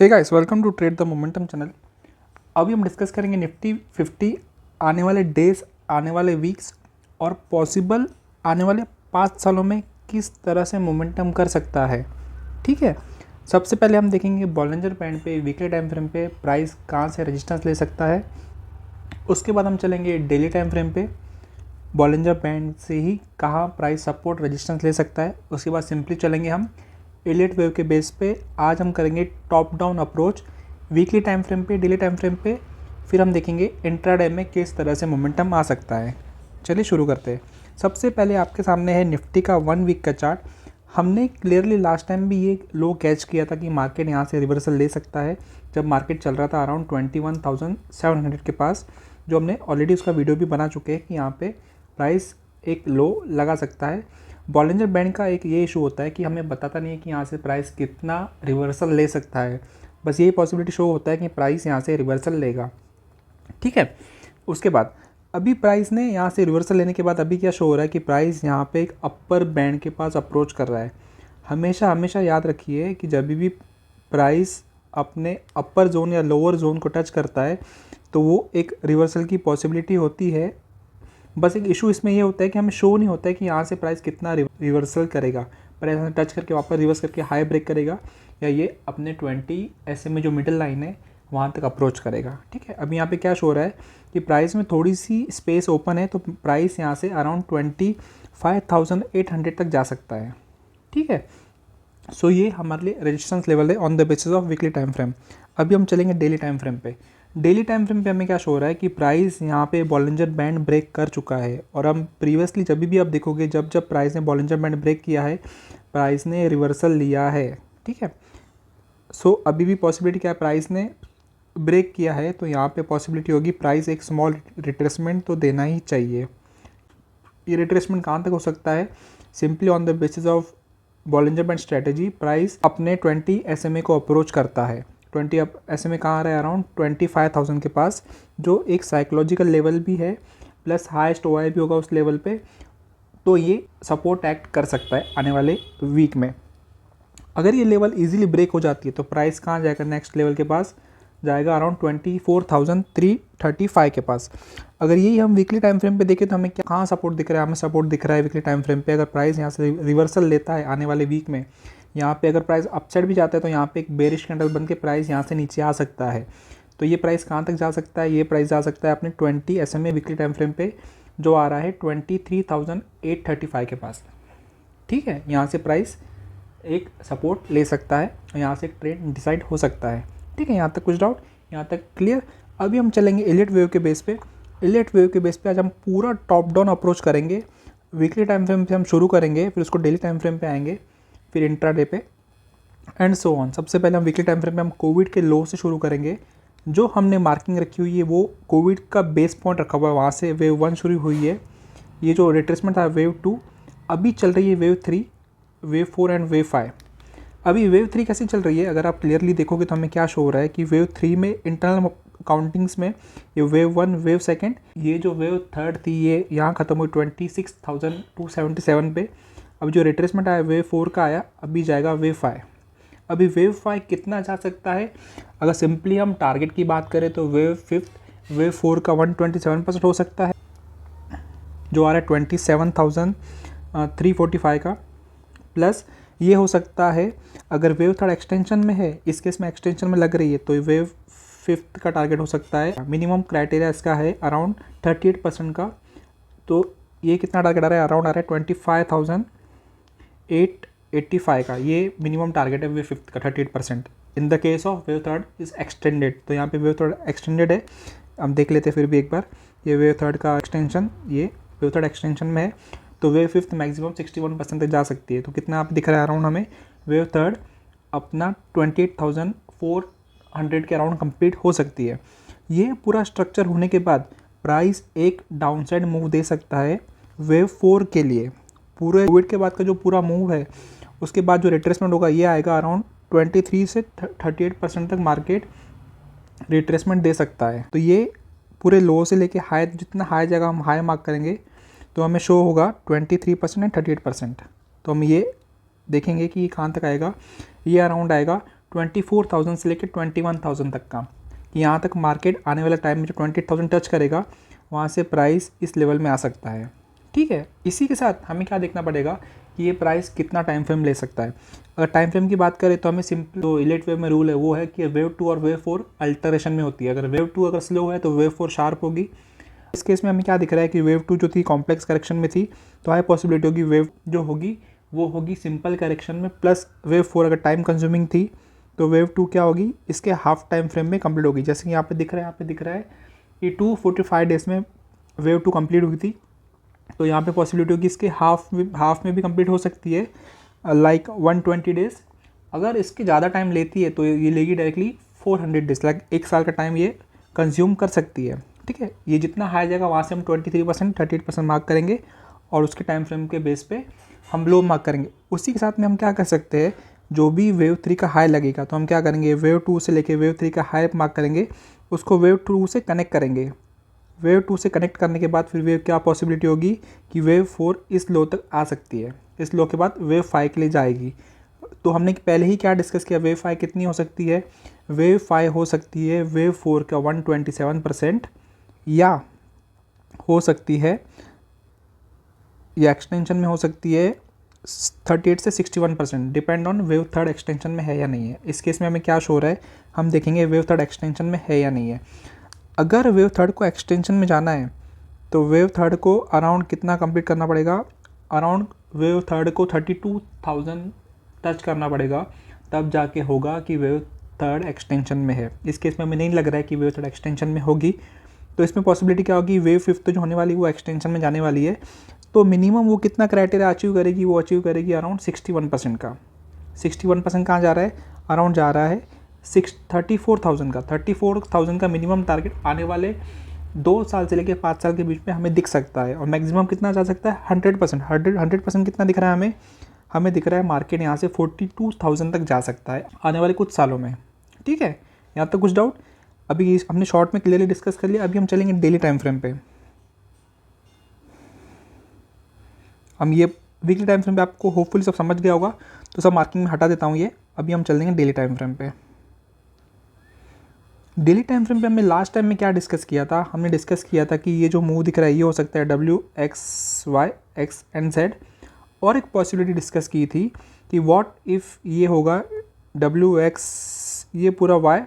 Hey guys, welcome to Trade the Momentum channel. अभी हम discuss करेंगे निफ्टी 50 आने वाले डेज, आने वाले वीक्स और पॉसिबल आने वाले 5 सालों में किस तरह से मोमेंटम कर सकता है। ठीक है, सबसे पहले हम देखेंगे बॉलिंजर बैंड पे वीकली टाइम फ्रेम पे प्राइस कहाँ से रेजिस्टेंस ले सकता है। उसके बाद हम चलेंगे डेली टाइम फ्रेम पे, बॉलिंजर बैंड से ही कहाँ प्राइस सपोर्ट रेजिस्टेंस ले सकता है। उसके बाद सिंपली चलेंगे हम एलियट वेव के बेस पे। आज हम करेंगे top down approach weekly time frame पे, डेली टाइम फ्रेम पे। फिर हम देखेंगे इंट्राडे में किस तरह से मोमेंटम आ सकता है। चलिए शुरू करते हैं। सबसे पहले आपके सामने है निफ्टी का 1 वीक का चार्ट। हमने क्लियरली लास्ट टाइम भी ये लो कैच किया था कि मार्केट यहाँ से रिवर्सल ले सकता है, जब मार्केट चल रहा था अराउंड 21,700 के पास, जो हमने ऑलरेडी उसका वीडियो भी बना चुके हैं कि यहाँ पे प्राइस एक लो लगा सकता है। बॉलिंजर बैंड का एक ये इशू होता है कि हमें बताता नहीं है कि यहाँ से प्राइस कितना रिवर्सल ले सकता है, बस यही पॉसिबिलिटी शो होता है कि प्राइस यहाँ से रिवर्सल लेगा। ठीक है, उसके बाद अभी प्राइस ने यहाँ से रिवर्सल लेने के बाद अभी क्या शो हो रहा है कि प्राइस यहाँ पे एक अपर बैंड के पास अप्रोच कर रहा है। हमेशा हमेशा याद रखिए कि जब भी प्राइस अपने अपर जोन या लोअर जोन को टच करता है तो वो एक रिवर्सल की पॉसिबिलिटी होती है। बस एक इशू इसमें ये होता है कि हमें शो नहीं होता है कि यहाँ से प्राइस कितना रिवर्सल करेगा, प्राइस टच करके वापस रिवर्स करके हाई ब्रेक करेगा या ये अपने 20 ऐसे में जो मिडिल लाइन है वहाँ तक अप्रोच करेगा। ठीक है, अभी यहाँ पे क्या शो हो रहा है कि प्राइस में थोड़ी सी स्पेस ओपन है, तो प्राइस यहाँ से अराउंड 25,800 तक जा सकता है। ठीक है, सो ये हमारे लिए रेजिस्टेंस लेवल है on the basis of weekly time frame. अभी हम चलेंगे डेली टाइम फ्रेम पे। डेली टाइम फ्रेम पे हमें क्या शो हो रहा है कि प्राइस यहाँ पे बॉलिंजर बैंड ब्रेक कर चुका है, और हम प्रीवियसली जब भी आप देखोगे जब जब प्राइस ने बॉलिंजर बैंड ब्रेक किया है प्राइस ने रिवर्सल लिया है। ठीक है, सो अभी भी पॉसिबिलिटी क्या है, प्राइस ने ब्रेक किया है तो यहाँ पे पॉसिबिलिटी होगी प्राइस एक स्मॉल रिट्रेसमेंट तो देना ही चाहिए। ये रिट्रेसमेंट कहाँ तक हो सकता है, simply on the basis of Bollinger band strategy price अपने 20 SMA को अप्रोच करता है। 20 SMA कहाँ आ रहा है, अराउंड 25,000 के पास, जो एक साइकोलॉजिकल लेवल भी है, प्लस हाईएस्ट OI भी होगा उस लेवल पे, तो ये सपोर्ट एक्ट कर सकता है आने वाले वीक में। अगर ये लेवल इजीली ब्रेक हो जाती है तो प्राइस कहाँ जाएगा, नेक्स्ट लेवल के पास जाएगा अराउंड 24,335 के पास। अगर यही हम वीकली टाइम फ्रेम पे देखें तो हमें क्या कहाँ सपोर्ट दिख रहा है, हमें सपोर्ट दिख रहा है वीकली टाइम फ्रेम पे। अगर प्राइस यहाँ से रिवर्सल लेता है आने वाले वीक में, यहाँ पे अगर प्राइस अपसाइड भी जाता है तो यहाँ पे एक बेरिश कैंडल बन के प्राइस यहाँ से नीचे आ सकता है। तो ये प्राइस कहाँ तक जा सकता है, ये प्राइस जा सकता है अपने 20 SMA वीकली टाइम फ्रेम पे, जो आ रहा है 23,835 के पास। ठीक है, यहाँ से प्राइस एक सपोर्ट ले सकता है और यहाँ से एक ट्रेंड डिसाइड हो सकता है। ठीक है, यहाँ तक कुछ डाउट, यहाँ तक क्लियर। अभी हम चलेंगे एलियट वेव के बेस पे। एलियट वेव के बेस पे आज हम पूरा टॉप डाउन अप्रोच करेंगे। वीकली टाइम फ्रेम से हम शुरू करेंगे, फिर उसको डेली टाइम फ्रेम पे आएंगे, फिर इंट्राडे पे एंड सो ऑन। सबसे पहले हम वीकली टाइम फ्रेम पे हम कोविड के लो से शुरू करेंगे। जो हमने मार्किंग रखी हुई है वो कोविड का बेस पॉइंट रखा हुआ है, वहाँ से वेव 1 शुरू हुई है। ये जो रिट्रेसमेंट था वेव 2, अभी चल रही है वेव 3, वेव 4 एंड वेव 5। अभी वेव 3 कैसे चल रही है, अगर आप क्लियरली देखोगे तो हमें क्या शो हो रहा है कि वेव 3 में इंटरनल काउंटिंग्स में ये वेव 1, वेव 2, ये जो वेव 3 थी ये यहाँ ख़त्म हुई 26,277 पे। अब जो रिट्रेसमेंट आया वेव 4 का आया, अभी जाएगा वेव 5। अभी वेव 5 कितना जा सकता है, अगर सिंपली हम टारगेट की बात करें तो वेव 5 वेव 4 का 127% हो सकता है, जो आ रहा है 27,345 का, प्लस ये हो सकता है अगर वेव 3 एक्सटेंशन में है, इस केस में एक्सटेंशन में लग रही है तो वेव 5 का टारगेट हो सकता है। मिनिमम क्राइटेरिया इसका है अराउंड 38% का, तो ये कितना टारगेट आ रहा है, अराउंड आ रहा है 25,885 का। ये मिनिमम टारगेट है वेव 5 का 38%। In the case of wave 3 is extended, तो यहाँ पे वेव 3 एक्सटेंडेड है, हम देख लेते हैं फिर भी एक बार। ये वेव 3 का एक्सटेंशन, ये वेव 3 एक्सटेंशन में है, तो वेव 5 मैक्सिमम 61% तक जा सकती है। तो कितना आप दिख रहा है अराउंड, हमें वेव 3 अपना 28,400 के अराउंड कंप्लीट हो सकती है। ये पूरा स्ट्रक्चर होने के बाद प्राइस एक डाउनसाइड मूव दे सकता है वेव 4 के लिए। पूरे कोविड के बाद का जो पूरा मूव है उसके बाद जो रिट्रेसमेंट होगा ये आएगा अराउंड 23 से 38% तक मार्केट रिट्रेसमेंट दे सकता है। तो ये पूरे लो से लेके हाई, जितना हाई जगह हम हाई मार्क करेंगे तो हमें शो होगा 23% एंड 38%। तो हम ये देखेंगे कि ये कहाँ तक आएगा, ये अराउंड आएगा 24,000 से लेकर 21,000 तक का, कि यहाँ तक मार्केट आने वाला टाइम में जो 20,000 टच करेगा वहाँ से प्राइस इस लेवल में आ सकता है। ठीक है, इसी के साथ हमें क्या देखना पड़ेगा कि ये प्राइस कितना टाइम फ्रेम ले सकता है। अगर टाइम फ्रेम की बात करें तो हमें सिंपल जो इलेट वेव में रूल है वो है कि वेव 2 और वेव 4 अल्टरेशन में होती है। अगर वेव 2 अगर स्लो है तो वेव 4 शार्प होगी। इस केस में हमें क्या दिख रहा है कि वेव 2 जो थी कॉम्प्लेक्स करेक्शन में थी, तो हाई पॉसिबिलिटी होगी वेव जो होगी वो होगी सिंपल करेक्शन में, प्लस वेव 4 अगर टाइम कंज्यूमिंग थी तो वेव 2 क्या होगी इसके हाफ टाइम फ्रेम में कंप्लीट होगी। जैसे कि यहाँ पे दिख रहा है कि 245 डेज में वेव 2 कंप्लीट हुई थी, तो यहाँ पे पॉसिबिलिटी होगी इसके हाफ में भी कंप्लीट हो सकती है, लाइक 120 डेज। अगर इसके ज़्यादा टाइम लेती है तो ये लेगी डायरेक्टली 400 डेज, लाइक 1 साल का टाइम ये कंज्यूम कर सकती है। ठीक है, ये जितना हाई जाएगा वहाँ से हम 23%, 38% मार्क करेंगे और उसके टाइम फ्रेम के बेस पे हम लो मार्क करेंगे। उसी के साथ में हम क्या कर सकते हैं, जो भी वेव 3 का हाई लगेगा तो हम क्या करेंगे, वेव 2 से लेके वेव 3 का हाई मार्क करेंगे, उसको वेव 2 से कनेक्ट करेंगे। वेव 2 से कनेक्ट करने के बाद फिर वेव क्या पॉसिबिलिटी होगी कि वेव 4 इस लो तक आ सकती है। इस लो के बाद वेव 5 के लिए जाएगी। तो हमने पहले ही क्या डिस्कस किया, वेव 5 कितनी हो सकती है, वेव 5 हो सकती है वेव 4 का 127%, या हो सकती है या एक्सटेंशन में हो सकती है 38 से 61%, depend on wave third extension में है या नहीं है। इस केस में हमें क्या शो हो रहा है, हम देखेंगे वेव थर्ड एक्सटेंशन में है या नहीं है। अगर वेव थर्ड को एक्सटेंशन में जाना है तो वेव थर्ड को अराउंड कितना कंप्लीट करना पड़ेगा, अराउंड वेव थर्ड को 32,000 टच करना पड़ेगा, तब जाके होगा कि वेव थर्ड एक्सटेंशन में है। इस केस में हमें नहीं लग रहा है कि वेव थर्ड एक्सटेंशन में होगी, तो इसमें पॉसिबिलिटी क्या होगी, वेव फिफ्थ जो होने वाली वो एक्सटेंशन में जाने वाली है, तो मिनिमम वो कितना क्राइटेरिया अचीव करेगी, वो अचीव करेगी अराउंड 61% का। 61% कहाँ जा रहा है, अराउंड जा रहा है 34,000 का। 34,000 का मिनिमम टारगेट आने वाले 2 साल से लेकर 5 साल के बीच में हमें दिख सकता है, और मैक्सिमम कितना जा सकता है 100%। 100% कितना दिख रहा है हमें दिख रहा है मार्केट यहाँ से 42,000 तक जा सकता है आने वाले कुछ सालों में। ठीक है, यहाँ तक कुछ डाउट? अभी हमने शॉर्ट में क्लियरली डिस्कस कर लिया। अभी हम चलेंगे डेली टाइम फ्रेम पे। हम ये वीकली टाइम फ्रेम पे आपको होपफुली सब समझ गया होगा, तो सब मार्किंग में हटा देता हूँ ये। अभी हम चल देंगे डेली टाइम फ्रेम पे। डेली टाइम फ्रेम पे हमने लास्ट टाइम में क्या डिस्कस किया था, हमने डिस्कस किया था कि ये जो मूव दिख रहा है ये हो सकता है W X Y X and Z, और एक पॉसिबिलिटी डिस्कस की थी कि व्हाट इफ़ ये होगा WX, ये पूरा Y,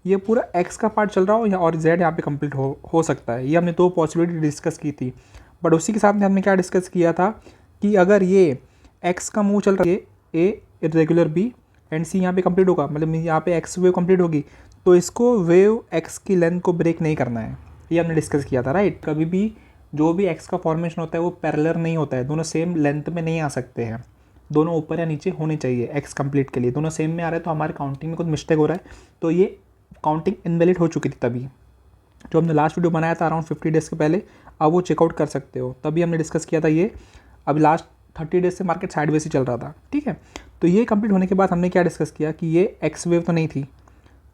ये पूरा X का पार्ट चल रहा हो, या और Z यहाँ पे कंप्लीट हो सकता है। ये हमने 2 पॉसिबिलिटी डिस्कस की थी। बट उसी के साथ में हमने क्या डिस्कस किया था कि अगर ये X का मूव चल रहा है, A irregular B and C यहाँ पे कंप्लीट होगा, मतलब यहाँ पे X वेव कंप्लीट होगी, तो इसको वेव X की लेंथ को ब्रेक नहीं करना है। ये हमने डिस्कस किया था, राइट। कभी भी जो भी X का फॉर्मेशन होता है वो पैरेलल नहीं होता है, दोनों सेम लेंथ में नहीं आ सकते हैं, दोनों ऊपर या नीचे होने चाहिए X कंप्लीट के लिए। दोनों सेम में आ रहा है तो हमारे काउंटिंग में कुछ मिस्टेक हो रहा है, तो ये काउंटिंग इनवैलिड हो चुकी थी तभी, जो हमने लास्ट वीडियो बनाया था अराउंड 50 डेज़ के पहले, अब वो चेकआउट कर सकते हो। तभी हमने डिस्कस किया था ये। अभी लास्ट 30 डेज से मार्केट साइडवेज ही चल रहा था। ठीक है, तो ये कंप्लीट होने के बाद हमने क्या डिस्कस किया कि ये एक्स वेव तो नहीं थी,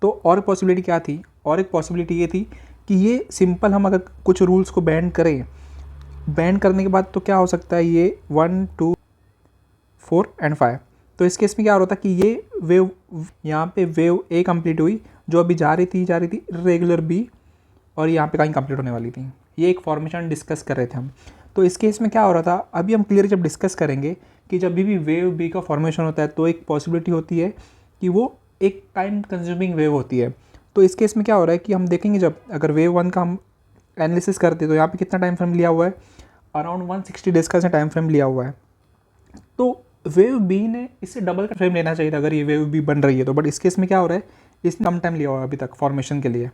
तो और पॉसिबिलिटी क्या थी, और एक पॉसिबिलिटी ये थी कि ये सिंपल हम अगर कुछ रूल्स को बैंड करें, बैंड करने के बाद तो क्या हो सकता है, ये 1 2 4 एंड 5, तो इस केस में क्या हो रहा था कि ये वेव यहाँ पे वेव ए कंप्लीट हुई, जो अभी जा रही थी रेगुलर बी, और यहाँ पे कहीं कंप्लीट होने वाली थी। ये एक फॉर्मेशन डिस्कस कर रहे थे हम। तो इस केस में क्या हो रहा था, अभी हम क्लियर जब डिस्कस करेंगे कि जब भी वेव बी का फॉर्मेशन होता है तो एक पॉसिबिलिटी होती है कि वो एक टाइम कंज्यूमिंग वेव होती है। तो इस केस में क्या हो रहा है कि हम देखेंगे जब अगर वेव 1 का हम एनालिसिस करते हैं तो यहाँ पे कितना टाइम फ्रेम लिया हुआ है, अराउंड 160 डेज़ का टाइम फ्रेम लिया हुआ है। तो वेव बी ने इससे डबल का फ्रेम लेना चाहिए था अगर ये वेव बी बन रही है तो, बट इस केस में क्या हो रहा है, इसने कम टाइम लिया हुआ है अभी तक फॉर्मेशन के लिए।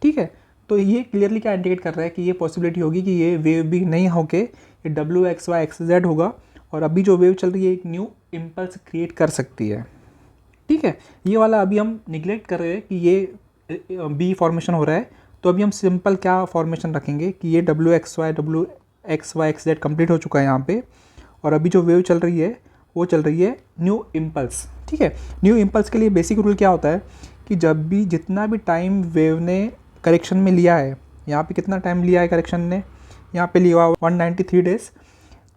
ठीक है, तो ये क्लियरली क्या इंडिकेट कर रहा है कि ये पॉसिबिलिटी होगी कि ये वेव भी नहीं होके ये WXY XZ होगा, और अभी जो वेव चल रही है एक न्यू इम्पल्स क्रिएट कर सकती है। ठीक है, ये वाला अभी हम निगलेक्ट कर रहे हैं कि ये बी फॉर्मेशन हो रहा है, तो अभी हम सिंपल क्या फॉर्मेशन रखेंगे कि ये WXY XZ कंप्लीट हो चुका है यहाँ पे, और अभी जो वेव चल रही है वो चल रही है न्यू इम्पल्स। ठीक है, न्यू इम्पल्स के लिए बेसिक रूल क्या होता है कि जब भी जितना भी टाइम वेव ने करेक्शन में लिया है, यहाँ पे कितना टाइम लिया है करेक्शन ने, यहाँ पे लिया हुआ 193 डेज़,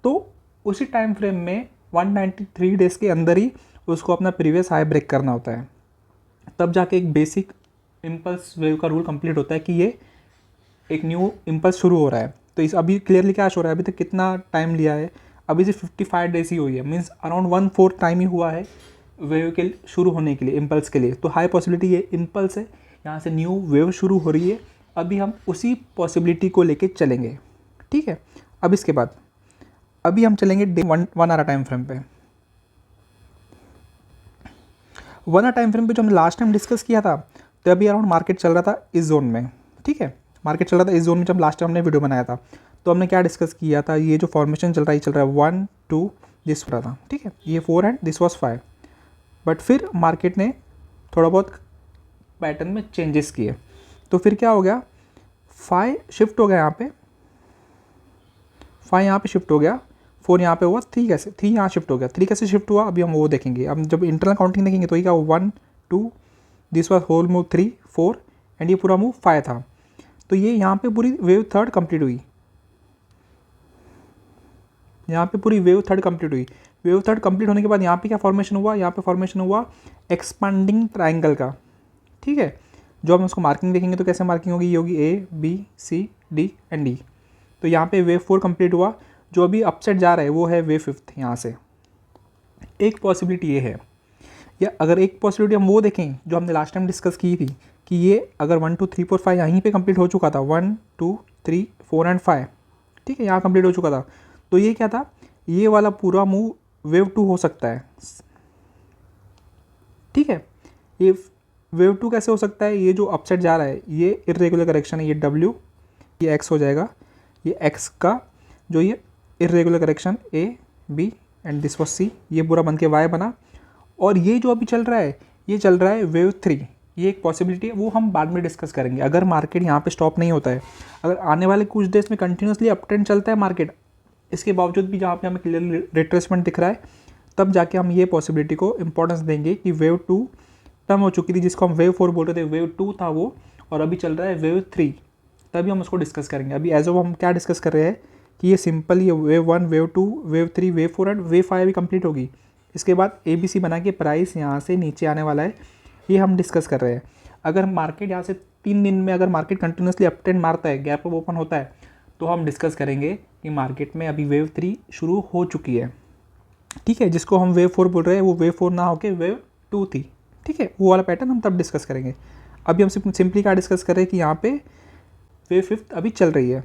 तो उसी टाइम फ्रेम में 193 डेज़ के अंदर ही उसको अपना प्रीवियस हाई ब्रेक करना होता है। तब जाके एक बेसिक इम्पल्स वेव का रूल कंप्लीट होता है कि ये एक न्यू इम्पल्स शुरू हो रहा है। तो इस अभी क्लियरली क्या शो रहा है, अभी तक कितना टाइम लिया है, अभी से 55 डेज ही हुई है, मीन्स अराउंड 1/4 टाइम ही हुआ है वेव के शुरू होने के लिए, इम्पल्स के लिए। तो हाई पॉसिबिलिटी ये इम्पल्स है, यहाँ से न्यू वेव शुरू हो रही है। अभी हम उसी पॉसिबिलिटी को लेके चलेंगे, ठीक है। अब इसके बाद अभी हम चलेंगे डे 1 आवर टाइम फ्रेम पे। 1 आवर टाइम फ्रेम पे जो हमने लास्ट टाइम डिस्कस किया था, तो अभी अराउंड मार्केट चल रहा था इस जोन में, ठीक है। मार्केट चल रहा था इस जोन में जब लास्ट टाइम हमने वीडियो बनाया था। तो हमने क्या डिस्कस किया था, ये जो फॉर्मेशन चल रहा है 1 2 दिस हो रहा था, ठीक है, ये 4 एंड दिस वॉज 5। बट फिर मार्केट ने थोड़ा बहुत पैटर्न में चेंजेस किए। तो फिर क्या हो गया, 5 शिफ्ट हो गया यहाँ पे, 5 यहाँ पे शिफ्ट हो गया, 4 यहाँ पे हुआ, 3 कैसे, 3 यहाँ शिफ्ट हो गया, 3 कैसे शिफ्ट हुआ अभी हम वो देखेंगे। अब जब इंटरनल काउंटिंग देखेंगे तो ये क्या 1 2 this was whole move 3 4 and ये पूरा मूव 5 था। तो ये यहाँ पे पूरी वेव थर्ड कंप्लीट हुई, यहाँ पे पूरी वेव थर्ड कंप्लीट हुई। वेव थर्ड कंप्लीट होने के बाद यहाँ पे क्या फॉर्मेशन हुआ, यहाँ पे फॉर्मेशन हुआ एक्सपांडिंग ट्राइंगल का, ठीक है। जो हम उसको मार्किंग देखेंगे तो कैसे मार्किंग होगी, ये होगी A B C D and D। तो यहाँ पे वेव 4 कंप्लीट हुआ, जो अभी अपसेट जा रहा है वो है वेव 5 यहाँ से। एक पॉसिबिलिटी ये है, या अगर एक पॉसिबिलिटी हम वो देखें जो हमने लास्ट टाइम डिस्कस की थी कि ये अगर 1 2 3 4 5 यहीं पे कंप्लीट हो चुका था, 1 2 3 4 एंड 5, ठीक है, यहाँ कंप्लीट हो चुका था। तो ये क्या था, ये वाला पूरा मूव वेव 2 हो सकता है, ठीक है। ये वेव 2 कैसे हो सकता है, ये जो अपसेट जा रहा है ये इर्रेगुलर करेक्शन है, ये W, ये X हो जाएगा, ये X का जो ये irregular correction A B and this was C, ये पूरा बन के Y बना। और ये जो अभी चल रहा है ये चल रहा है वेव 3, ये एक पॉसिबिलिटी है, वो हम बाद में डिस्कस करेंगे। अगर मार्केट यहाँ पे स्टॉप नहीं होता है, अगर आने वाले कुछ डेज में कंटिन्यूसली अप ट्रेंड चलता है मार्केट, इसके बावजूद भी जहाँ पे हमें क्लियरली रिट्रेसमेंट दिख रहा है, तब जाके हम ये पॉसिबिलिटी को इंपॉर्टेंस देंगे कि वेव 2 टर्म हो चुकी थी, जिसको हम वेव 4 बोल रहे थे, वेव 2 था वो, और अभी चल रहा है वेव 3, तभी हम उसको डिस्कस करेंगे। अभी एज ऑफ हम क्या डिस्कस कर रहे हैं कि ये सिंपल, ये wave 1 wave 2 wave 3 wave 4 and wave 5 भी कंप्लीट होगी। इसके बाद ABC बना के प्राइस यहाँ से नीचे आने वाला है, ये हम डिस्कस कर रहे हैं। अगर मार्केट यहाँ से 3 दिन में अगर मार्केट कंटिन्यूसली अप ट्रेंड मारता है, गैप अप ओपन होता है, तो हम डिस्कस करेंगे कि मार्केट में अभी वेव 3 शुरू हो चुकी है, ठीक है। जिसको हम वेव 4 बोल रहे हैं वो वेव 4 ना होके वेव 2 थी, ठीक है। वो वाला पैटर्न हम तब डिस्कस करेंगे। अभी हम सिंपली क्या डिस्कस कर रहे हैं कि यहाँ पे वेव 5 अभी चल रही है।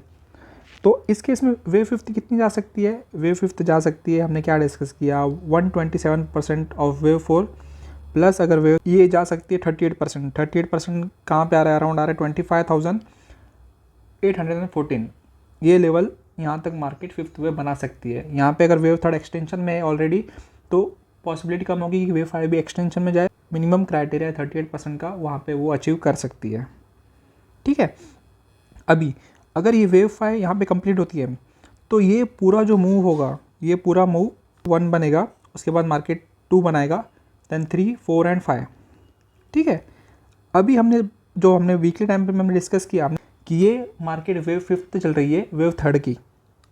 तो इस केस में वेव 5 कितनी जा सकती है, वेव 5 जा सकती है, हमने क्या डिस्कस किया, 127% ऑफ वेव 4 प्लस अगर वेव ये जा सकती है 38%। 38% कहाँ पे आ रहा है, अराउंड आ रहा है 25,814। ये लेवल यहाँ तक मार्केट 5th वेव बना सकती है। यहाँ पे अगर वेव थर्ड एक्सटेंशन में है ऑलरेडी, तो पॉसिबिलिटी कम होगी कि वेव 5 भी एक्सटेंशन में जाए। मिनिमम क्राइटेरिया 38% का, वहाँ पे वो अचीव कर सकती है, ठीक है। अभी अगर ये वेव 5 यहाँ पे कंप्लीट होती है, तो ये पूरा जो मूव होगा, ये पूरा मूव 1 बनेगा, उसके बाद मार्केट 2 बनाएगा, देन 3 4 एंड 5, ठीक है। अभी हमने वीकली टाइम पे हमने डिस्कस किया कि ये मार्केट वेव 5 चल रही है वेव थर्ड की।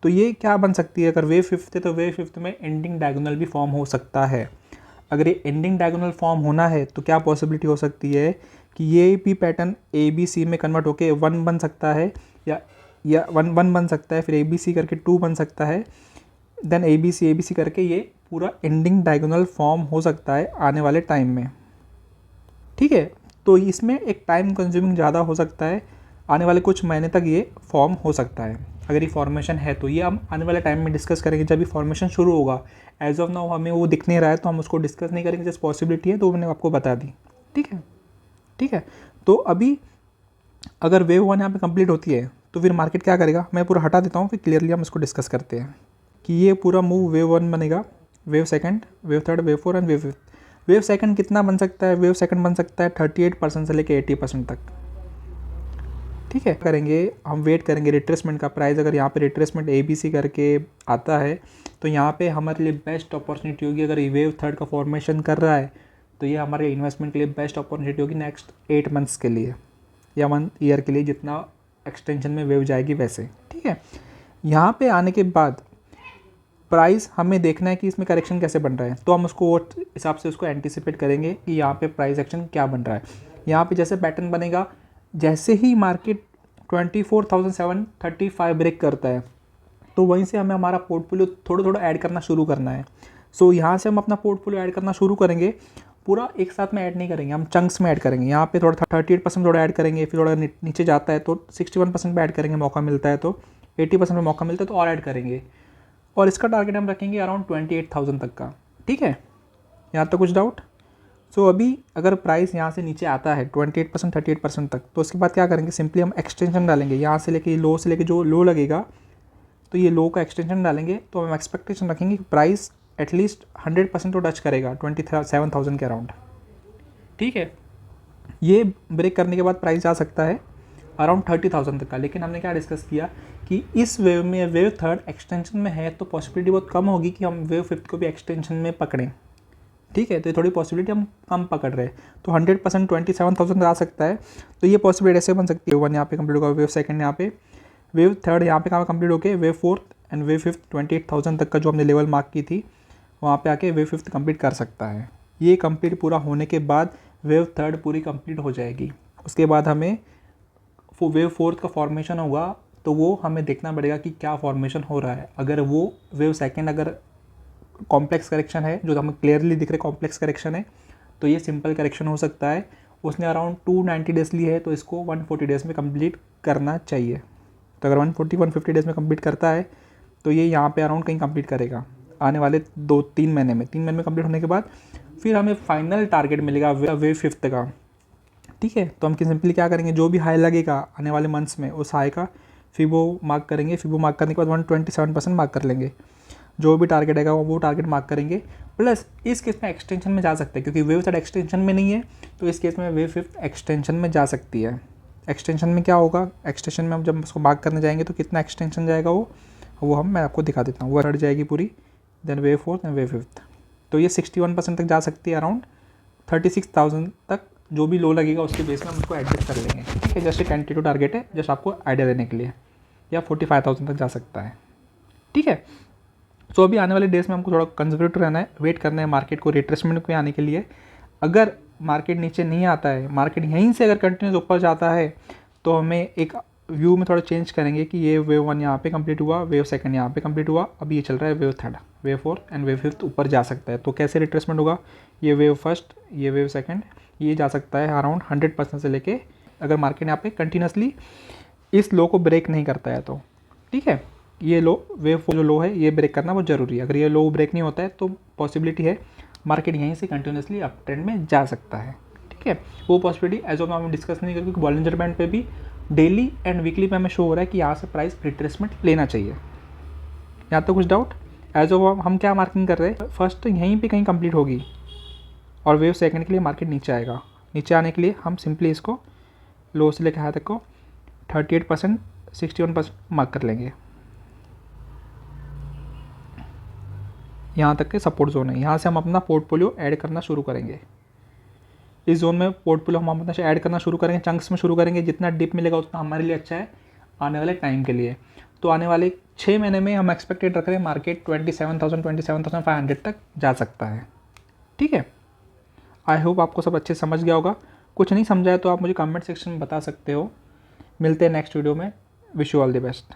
तो ये क्या बन सकती है, अगर वेव 5 है तो वेव 5 में एंडिंग डायगोनल भी फॉर्म हो सकता है। अगर ये एंडिंग डायगोनल फॉर्म होना है तो क्या पॉसिबिलिटी हो सकती है कि ये भी पैटर्न ABC में कन्वर्ट होके 1 बन सकता है, या 1 बन सकता है, फिर ABC करके 2 बन सकता है, देन ABC करके ये पूरा एंडिंग डायगोनल फॉर्म हो सकता है आने वाले टाइम में, ठीक है। तो इसमें एक टाइम कंज्यूमिंग ज़्यादा हो सकता है, आने वाले कुछ महीने तक ये फॉर्म हो सकता है अगर ये फॉर्मेशन है। तो ये हम आने वाले टाइम में डिस्कस करेंगे जब ये फॉर्मेशन शुरू होगा। एज ऑफ नाउ हमें वो दिख नहीं रहा है तो हम उसको डिस्कस नहीं करेंगे, जस्ट पॉसिबिलिटी है तो मैंने आपको बता दी, ठीक है, ठीक है। तो अभी अगर वेव 1 यहाँ पे कंप्लीट होती है तो फिर मार्केट क्या करेगा, मैं पूरा हटा देता हूँ, फिर क्लियरली हम इसको डिस्कस करते हैं कि ये पूरा मूव वेव 1 बनेगा, wave second, wave third, wave 4 and wave 5। Wave second कितना बन सकता है, वेव सेकंड बन सकता है 38% से लेकर 80% तक, ठीक है। करेंगे हम वेट करेंगे रिट्रेसमेंट का। प्राइस अगर यहाँ पे रिट्रेसमेंट ABC करके आता है तो यहाँ पे हमारे लिए बेस्ट अपॉर्चुनिटी होगी। अगर ये वेव थर्ड का फॉर्मेशन कर रहा है तो ये हमारे इन्वेस्टमेंट के लिए बेस्ट अपॉर्चुनिटी होगी नेक्स्ट 8 मंथ्स के लिए या 1 ईयर के लिए, जितना एक्सटेंशन में वेव जाएगी वैसे, ठीक है। यहाँ पे आने के बाद प्राइस हमें देखना है कि इसमें करेक्शन कैसे बन रहा है, तो हम उसको उस हिसाब से उसको एंटिसिपेट करेंगे कि यहाँ पे प्राइस एक्शन क्या बन रहा है। यहाँ पे जैसे पैटर्न बनेगा, जैसे ही मार्केट 24,735 ब्रेक करता है तो वहीं से हमें हमारा पोर्टफोलियो थोड़ा थोड़ा ऐड करना शुरू करना है। सो यहाँ से हम अपना पोर्टफोलियो ऐड करना शुरू करेंगे, पूरा एक साथ में ऐड नहीं करेंगे, हम चंक्स में ऐड करेंगे। यहाँ पे थोड़ा 38% थोड़ा ऐड करेंगे, फिर थोड़ा नीचे जाता है तो 61% पे ऐड करेंगे, मौका मिलता है तो 80% में मौका मिलता है तो और ऐड करेंगे। और इसका टारगेट हम रखेंगे अराउंड 28,000 तक का। ठीक है, यहाँ तो कुछ डाउट? सो अभी अगर प्राइस यहाँ से नीचे आता है 28% 38% तक, तो उसके बाद क्या करेंगे, सिंपली हम एक्सटेंशन डालेंगे यहाँ से लेके लो से लेके जो लो लगेगा तो ये लो का एक्सटेंशन डालेंगे। तो हम एक्सपेक्टेशन रखेंगे कि प्राइस एटलीस्ट 100% तो टच करेगा 27,000 के अराउंड। ठीक है, ये ब्रेक करने के बाद प्राइस जा सकता है अराउंड 30,000 तक का। लेकिन हमने क्या डिस्कस किया कि इस वेव में वेव थर्ड एक्सटेंशन में है तो पॉसिबिलिटी बहुत कम होगी कि हम वेव फिफ्थ को भी एक्सटेंशन में पकड़ें। ठीक है, तो ये थोड़ी पॉसिबिलिटी हम कम पकड़ रहे हैं, तो 100% 27,000 आ सकता है। तो ये पॉसिबिलिटी ऐसे बन सकती है, वेव वन यहाँ पे कंप्लीट होगा, वेव सेकंड यहाँ पे, वेव थर्ड यहाँ पे कहाँ कंप्लीट होके wave fourth and wave fifth 28,000 तक का जो हमने लेवल मार्क की थी वहाँ पे आके वेव फिफ्थ कंप्लीट कर सकता है। ये कंप्लीट पूरा होने के बाद वेव थर्ड पूरी कंप्लीट हो जाएगी। उसके बाद हमें वेव फोर्थ का फॉर्मेशन होगा, तो वो हमें देखना पड़ेगा कि क्या फॉर्मेशन हो रहा है। अगर वो वेव सेकेंड अगर कॉम्प्लेक्स करेक्शन है, जो हमें क्लियरली दिख रहा है कॉम्प्लेक्स करेक्शन है, तो ये सिंपल करेक्शन हो सकता है। उसने अराउंड 290 डेज ली है तो इसको 140 डेज़ में कंप्लीट करना चाहिए। तो अगर 140-150 डेज़ में कंप्लीट करता है तो ये यहाँ पे अराउंड कहीं कंप्लीट करेगा आने वाले 2-3 महीने में। 3 महीने में कंप्लीट होने के बाद फिर हमें फाइनल टारगेट मिलेगा वेव फिफ्थ का। ठीक है, तो हम सिंपली क्या करेंगे, जो भी हाई लगेगा आने वाले मंथ्स में उस हाई का फिबो मार्क करेंगे। फिबो मार्क करने के बाद 127% मार्क कर लेंगे। जो भी टारगेट आएगा वो टारगेट मार्क करेंगे। प्लस इस केस में एक्सटेंशन में जा सकते हैं, क्योंकि वेव थर्ड एक्सटेंशन में नहीं है तो इस केस में वेव फिफ्थ एक्सटेंशन में जा सकती है। एक्सटेंशन में क्या होगा, एक्सटेंशन में हम जब उसको मार्क करने जाएंगे तो कितना एक्सटेंशन जाएगा वो मैं आपको दिखा देता हूँ। वो थर्ड जाएगी पूरी, then wave fourth and wave fifth. तो ये 61% तक जा सकती है, अराउंड 36,000 तक जो भी लो लगेगा उसके बेस में हम उसको एडजस्ट कर लेंगे। ठीक है, जस्ट टेंटेटिव टारगेट है, जस्ट आपको आइडिया देने के लिए। या 45,000 तक जा सकता है। ठीक है, सो अभी आने वाले डेज में हमको थोड़ा कंजर्वेटिव रहना है, वेट करना है मार्केट को रिट्रेसमेंट पे आने के लिए। अगर मार्केट नीचे नहीं आता है, मार्केट यहीं से अगर कंटिन्यूस ऊपर जाता है तो हमें एक व्यू में थोड़ा चेंज करेंगे कि ये वेव वन यहाँ पे कंप्लीट हुआ, वेव सेकंड यहाँ पे कंप्लीट हुआ, अब ये चल रहा है wave third, wave fourth and wave fifth ऊपर जा सकता है। तो कैसे रिट्रेसमेंट होगा, ये वेव फर्स्ट, ये वेव सेकंड, ये जा सकता है अराउंड 100% से लेके, अगर मार्केट यहाँ पे कंटिन्यूसली इस लो को ब्रेक नहीं करता है तो। ठीक है, ये लो वेव जो लो है ये ब्रेक करना बहुत ज़रूरी है। अगर ये लो ब्रेक नहीं होता है तो पॉसिबिलिटी है मार्केट यहीं से कंटिन्यूसली अप ट्रेंड में जा सकता है। ठीक है, वो पॉसिबिलिटी एज ऑफ हम डिस्कस नहीं करेंगे, क्योंकि बॉलिंजर बैंड पे भी डेली एंड वीकली पे हमें शो हो रहा है कि यहाँ से प्राइस रिट्रेसमेंट लेना चाहिए। यहाँ तो कुछ डाउट? एज ऑफ हम क्या मार्किंग कर रहे हैं, फर्स्ट यहीं पे कहीं कंप्लीट होगी और वेव सेकंड के लिए मार्केट नीचे आएगा। नीचे आने के लिए हम सिंपली इसको लो से लेकर हाई तक को 38% 61% मार्क कर लेंगे। यहाँ तक के सपोर्ट जोन है, यहाँ से हम अपना पोर्टफोलियो ऐड करना शुरू करेंगे। इस जोन में पोर्टफोलियो हम अपना ऐड करना शुरू करेंगे, चंक्स में शुरू करेंगे। जितना डिप मिलेगा उतना हमारे लिए अच्छा है आने वाले टाइम के लिए। तो आने वाले 6 महीने में हम एक्सपेक्टेड रख रहे हैं मार्केट 27,500 तक जा सकता है। ठीक है, आई होप आपको सब अच्छे समझ गया होगा। कुछ नहीं समझा है तो आप मुझे कमेंट सेक्शन में बता सकते हो। मिलते हैं नेक्स्ट वीडियो में। Wish you all the best.